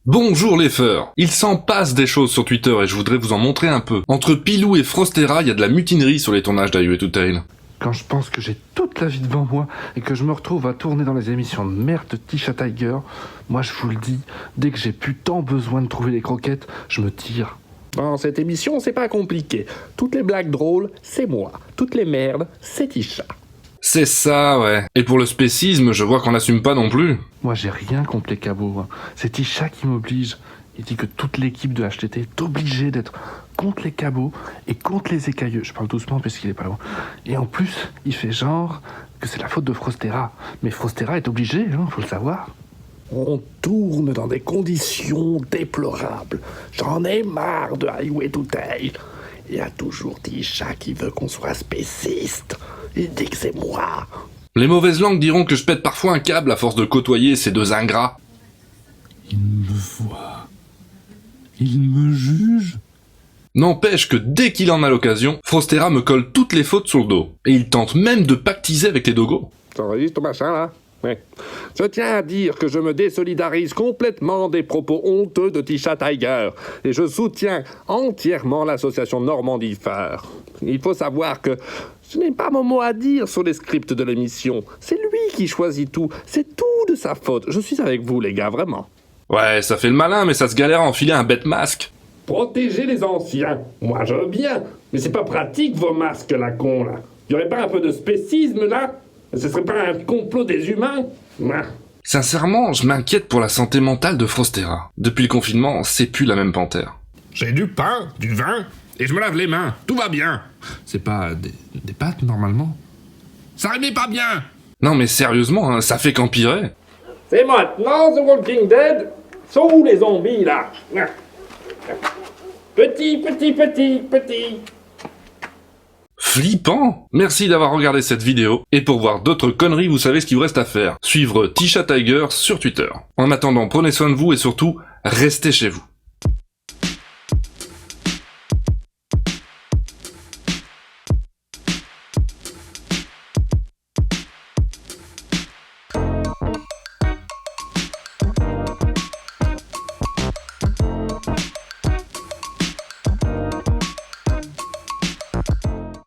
Bonjour les feurs. Il s'en passe des choses sur Twitter et je voudrais vous en montrer un peu. Entre Pilou et Frostera, il y a de la mutinerie sur les tournages d'Highway to Tail. Quand je pense que j'ai toute la vie devant moi et que je me retrouve à tourner dans les émissions de merde de Tisha Tiger, moi je vous le dis, dès que j'ai plus tant besoin de trouver les croquettes, je me tire. Dans cette émission, c'est pas compliqué. Toutes les blagues drôles, c'est moi. Toutes les merdes, c'est Tisha. C'est ça, ouais. Et pour le spécisme, je vois qu'on n'assume pas non plus. Moi j'ai rien contre les cabots, hein. C'est Tisha qui m'oblige. Il dit que toute l'équipe de HTT est obligée d'être contre les cabots et contre les écailleux. Je parle doucement parce qu'il est pas loin. Et en plus, il fait genre que c'est la faute de Frostera. Mais Frostera est obligé, hein, faut le savoir. On tourne dans des conditions déplorables. J'en ai marre de Highway to Tail. Il y a toujours Tisha qui veut qu'on soit spéciste. Il dit que c'est moi. Les mauvaises langues diront que je pète parfois un câble à force de côtoyer ces deux ingrats. Il me voit. Il me juge. N'empêche que dès qu'il en a l'occasion, Frostera me colle toutes les fautes sur le dos. Et il tente même de pactiser avec les dogos. T'enregistres ton machin, là? Ouais. Je tiens à dire que je me désolidarise complètement des propos honteux de Tisha Tiger. Et je soutiens entièrement l'association Normandie Phare. Il faut savoir que ce n'est pas mon mot à dire sur les scripts de l'émission. C'est lui qui choisit tout. C'est tout de sa faute. Je suis avec vous, les gars, vraiment. Ouais, ça fait le malin, mais ça se galère à enfiler un bête masque. Protéger les anciens. Moi, je veux bien. Mais c'est pas pratique, vos masques, la con, là. Y aurait pas un peu de spécisme, là? Ce serait pas un complot des humains? Sincèrement, je m'inquiète pour la santé mentale de Frostera. Depuis le confinement, c'est plus la même panthère. J'ai du pain, du vin, et je me lave les mains. Tout va bien. C'est pas des pâtes, normalement? Ça rimait pas bien. Non mais sérieusement, hein, ça fait qu'empirer. C'est maintenant The Walking Dead. Sont où les zombies, là? Petit. Flippant! Merci d'avoir regardé cette vidéo, et pour voir d'autres conneries, vous savez ce qu'il vous reste à faire. Suivre Tisha Tiger sur Twitter. En attendant, prenez soin de vous et surtout, restez chez vous.